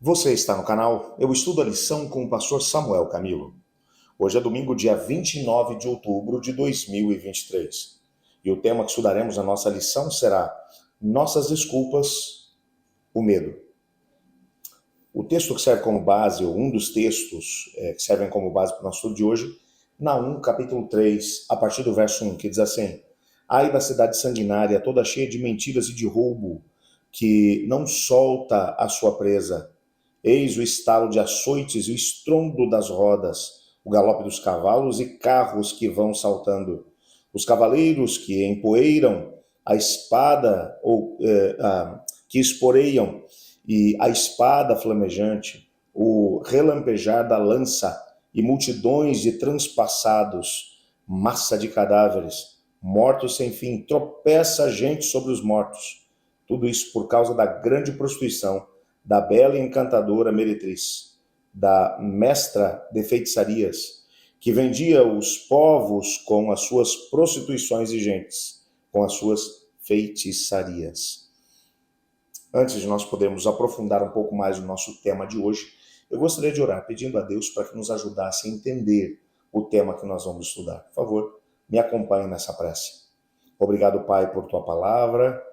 Você está no canal Eu Estudo a Lição com o pastor Samuel Camilo. Hoje é domingo, dia 29 de outubro de 2023. E o tema que estudaremos na nossa lição será Nossas Desculpas, o Medo. O texto que serve como base, ou um dos textos que servem como base para o nosso estudo de hoje, Naum, capítulo 3, a partir do verso 1, que diz assim: Ai da cidade sanguinária, toda cheia de mentiras e de roubo, que não solta a sua presa. Eis o estalo de açoites e o estrondo das rodas, o galope dos cavalos e carros que vão saltando. Os cavaleiros que empoeiram a espada, que esporeiam, e a espada flamejante, o relampejar da lança e multidões de transpassados, massa de cadáveres, mortos sem fim, tropeça a gente sobre os mortos. Tudo isso por causa da grande prostituição da bela e encantadora meretriz, da mestra de feitiçarias, que vendia os povos com as suas prostituições e gentes, com as suas feitiçarias. Antes de nós podermos aprofundar um pouco mais no nosso tema de hoje, eu gostaria de orar pedindo a Deus para que nos ajudasse a entender o tema que nós vamos estudar. Por favor, me acompanhe nessa prece. Obrigado, Pai, por tua palavra.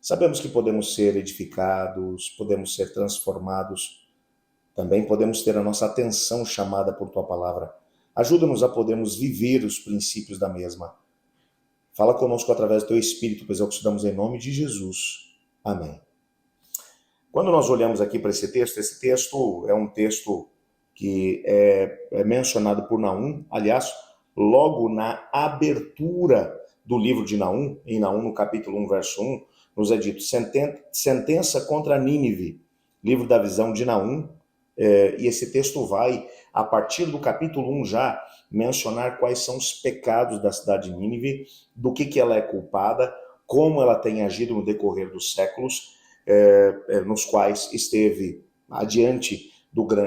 Sabemos que podemos ser edificados, podemos ser transformados, também podemos ter a nossa atenção chamada por tua palavra. Ajuda-nos a podermos viver os princípios da mesma. Fala conosco através do teu Espírito, pois é o que estudamos em nome de Jesus. Amém. Quando nós olhamos aqui para esse texto é um texto que é mencionado por Naum, aliás, logo na abertura do livro de Naum, em Naum no capítulo 1, verso 1, nos é dito, sentença contra Nínive, livro da visão de Naum, e esse texto vai, a partir do capítulo 1 já, mencionar quais são os pecados da cidade de Nínive, do que ela é culpada, como ela tem agido no decorrer dos séculos, nos quais esteve adiante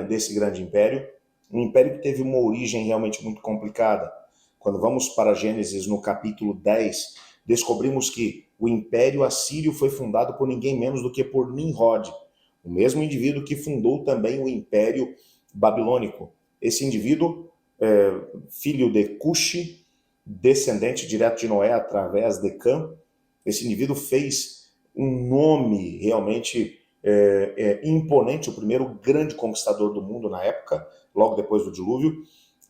desse grande império, um império que teve uma origem realmente muito complicada. Quando vamos para Gênesis, no capítulo 10, descobrimos que o Império Assírio foi fundado por ninguém menos do que por Nimrod, o mesmo indivíduo que fundou também o Império Babilônico. Esse indivíduo, filho de Cuxi, descendente direto de Noé através de Cã, esse indivíduo fez um nome realmente imponente, o primeiro grande conquistador do mundo na época, logo depois do dilúvio,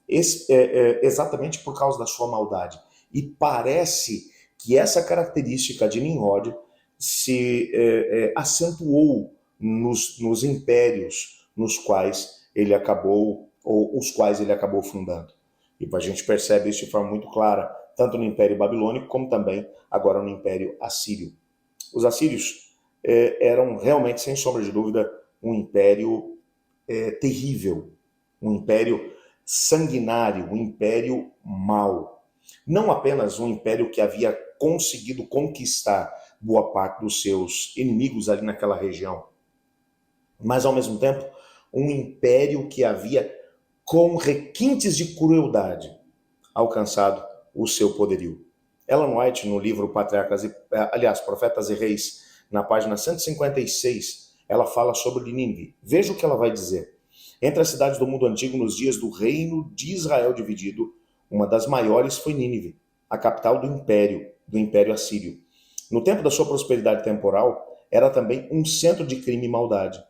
exatamente por causa da sua maldade. E parece que essa característica de Nimrod se acentuou nos impérios nos quais ele acabou, ou os quais ele acabou fundando. E a gente percebe isso de forma muito clara, tanto no Império Babilônico, como também agora no Império Assírio. Os assírios eram realmente, sem sombra de dúvida, um império terrível, um império sanguinário, um império mau. Não apenas um império que havia conseguido conquistar boa parte dos seus inimigos ali naquela região, mas ao mesmo tempo um império que havia, com requintes de crueldade, alcançado o seu poderio. Ellen White, no livro Profetas e Reis, na página 156, ela fala sobre Nínive. Veja o que ela vai dizer. Entre as cidades do mundo antigo, nos dias do reino de Israel dividido, uma das maiores foi Nínive, a capital do Império Assírio. No tempo da sua prosperidade temporal, era também um centro de crime e maldade.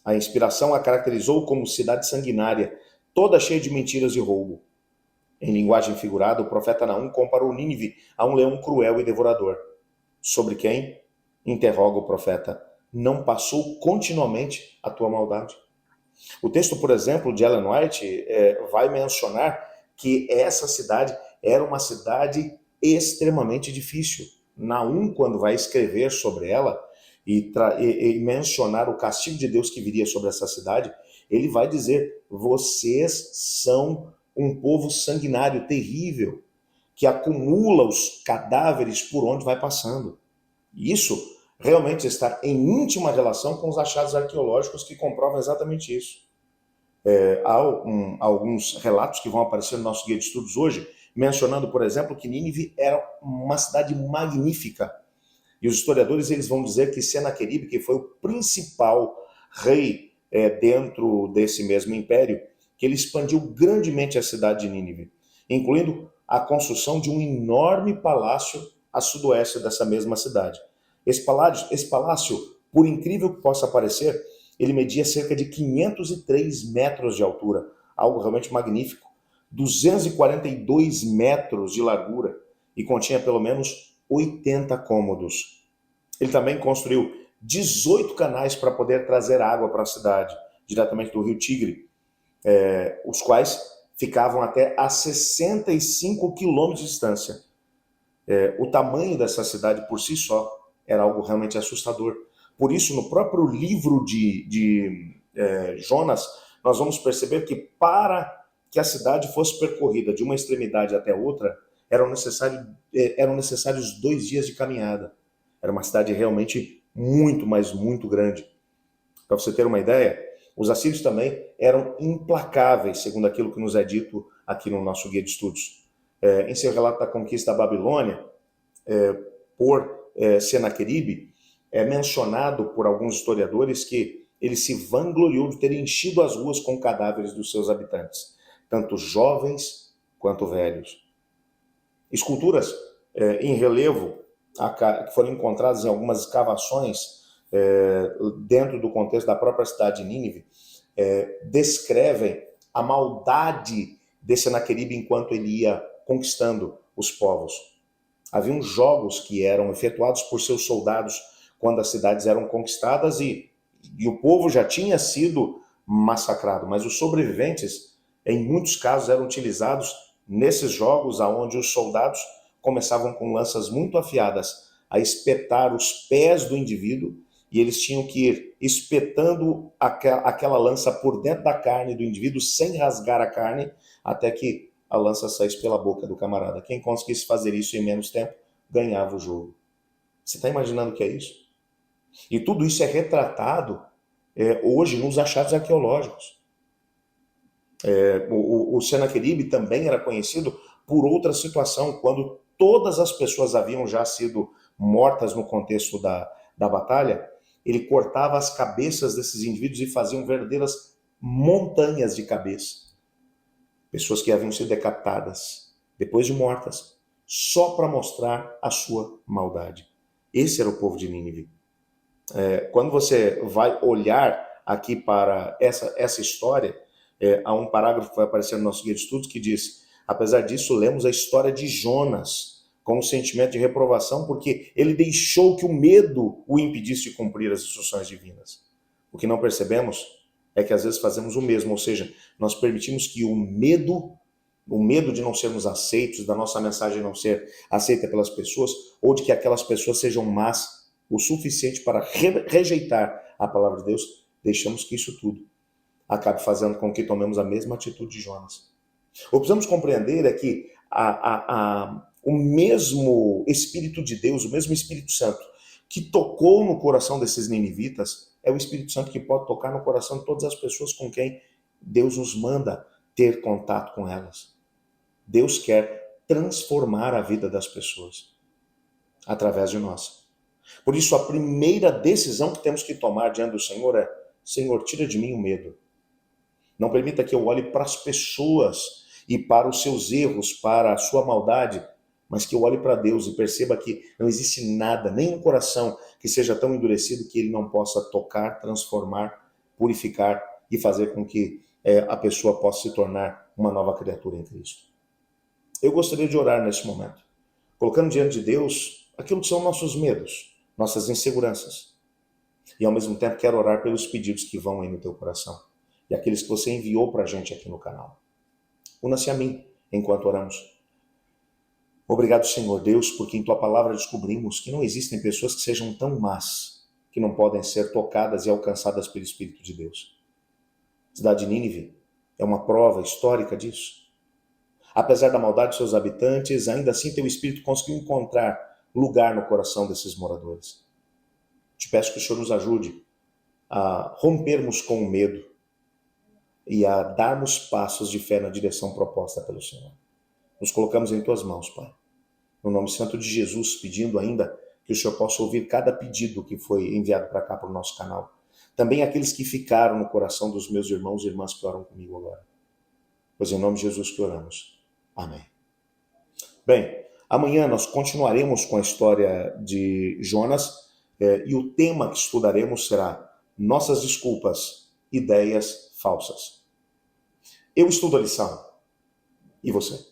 A inspiração a caracterizou como cidade sanguinária, toda cheia de mentiras e roubo. Em linguagem figurada, o profeta Naum comparou Nínive a um leão cruel e devorador. Sobre quem? Interroga o profeta. Não passou continuamente a tua maldade? O texto, por exemplo, de Ellen White vai mencionar que essa cidade era uma cidade extremamente difícil. Naum, quando vai escrever sobre ela e mencionar o castigo de Deus que viria sobre essa cidade, ele vai dizer, vocês são um povo sanguinário, terrível, que acumula os cadáveres por onde vai passando. Isso realmente está em íntima relação com os achados arqueológicos que comprovam exatamente isso. Há alguns relatos que vão aparecer no nosso guia de estudos hoje, mencionando, por exemplo, que Nínive era uma cidade magnífica. E os historiadores eles vão dizer que Senaqueribe, que foi o principal rei dentro desse mesmo império, que ele expandiu grandemente a cidade de Nínive, incluindo a construção de um enorme palácio a sudoeste dessa mesma cidade. Esse palácio, por incrível que possa parecer, ele media cerca de 503 metros de altura, algo realmente magnífico, 242 metros de largura e continha pelo menos 80 cômodos. Ele também construiu 18 canais para poder trazer água para a cidade, diretamente do rio Tigre, os quais ficavam até a 65 quilômetros de distância. O tamanho dessa cidade por si só era algo realmente assustador. Por isso, no próprio livro de Jonas, nós vamos perceber que para que a cidade fosse percorrida de uma extremidade até outra, eram necessários 2 dias de caminhada. Era uma cidade realmente muito, mas muito grande. Para você ter uma ideia, os assírios também eram implacáveis, segundo aquilo que nos é dito aqui no nosso guia de estudos. Em seu relato da conquista da Babilônia, por Senaqueribe, é mencionado por alguns historiadores que ele se vangloriou de ter enchido as ruas com cadáveres dos seus habitantes, tanto jovens quanto velhos. Esculturas em relevo que foram encontradas em algumas escavações dentro do contexto da própria cidade de Nínive, descrevem a maldade de Senaqueribe enquanto ele ia conquistando os povos. Haviam jogos que eram efetuados por seus soldados quando as cidades eram conquistadas e o povo já tinha sido massacrado, mas os sobreviventes, em muitos casos, eram utilizados nesses jogos onde os soldados começavam com lanças muito afiadas a espetar os pés do indivíduo e eles tinham que ir espetando aquela lança por dentro da carne do indivíduo sem rasgar a carne até que a lança saísse pela boca do camarada. Quem conseguisse fazer isso em menos tempo ganhava o jogo. Você está imaginando o que é isso? E tudo isso é retratado hoje nos achados arqueológicos. O Senaqueribe também era conhecido por outra situação, quando todas as pessoas haviam já sido mortas no contexto da batalha, ele cortava as cabeças desses indivíduos e faziam verdadeiras montanhas de cabeça. Pessoas que haviam sido decapitadas, depois de mortas, só para mostrar a sua maldade. Esse era o povo de Nínive. Quando você vai olhar aqui para essa história, há um parágrafo que vai aparecer no nosso guia de estudos que diz: apesar disso, lemos a história de Jonas com um sentimento de reprovação, porque ele deixou que o medo o impedisse de cumprir as instruções divinas. O que não percebemos é que às vezes fazemos o mesmo, ou seja, nós permitimos que o medo de não sermos aceitos, da nossa mensagem não ser aceita pelas pessoas, ou de que aquelas pessoas sejam más o suficiente para rejeitar a palavra de Deus, deixamos que isso tudo acabe fazendo com que tomemos a mesma atitude de Jonas. O que precisamos compreender é que o mesmo Espírito de Deus, o mesmo Espírito Santo, que tocou no coração desses ninivitas, é o Espírito Santo que pode tocar no coração de todas as pessoas com quem Deus nos manda ter contato com elas. Deus quer transformar a vida das pessoas através de nós. Por isso, a primeira decisão que temos que tomar diante do Senhor é: Senhor, tira de mim o medo. Não permita que eu olhe para as pessoas e para os seus erros, para a sua maldade, mas que eu olhe para Deus e perceba que não existe nada, nem um coração que seja tão endurecido que ele não possa tocar, transformar, purificar e fazer com que a pessoa possa se tornar uma nova criatura em Cristo. Eu gostaria de orar nesse momento, colocando diante de Deus aquilo que são nossos medos, nossas inseguranças. E ao mesmo tempo quero orar pelos pedidos que vão aí no teu coração e aqueles que você enviou para a gente aqui no canal. Una-se a mim enquanto oramos. Obrigado, Senhor Deus, porque em tua palavra descobrimos que não existem pessoas que sejam tão más que não podem ser tocadas e alcançadas pelo Espírito de Deus. A cidade de Nínive é uma prova histórica disso. Apesar da maldade de seus habitantes, ainda assim teu Espírito conseguiu encontrar lugar no coração desses moradores. Te peço que o Senhor nos ajude a rompermos com o medo e a darmos passos de fé na direção proposta pelo Senhor. Nos colocamos em tuas mãos, Pai. No nome santo de Jesus, pedindo ainda que o Senhor possa ouvir cada pedido que foi enviado para cá para o nosso canal. Também aqueles que ficaram no coração dos meus irmãos e irmãs que oram comigo agora. Pois em nome de Jesus que oramos. Amém. Bem, amanhã nós continuaremos com a história de Jonas e o tema que estudaremos será Nossas Desculpas, Ideias Falsas. Eu estudo a lição. E você?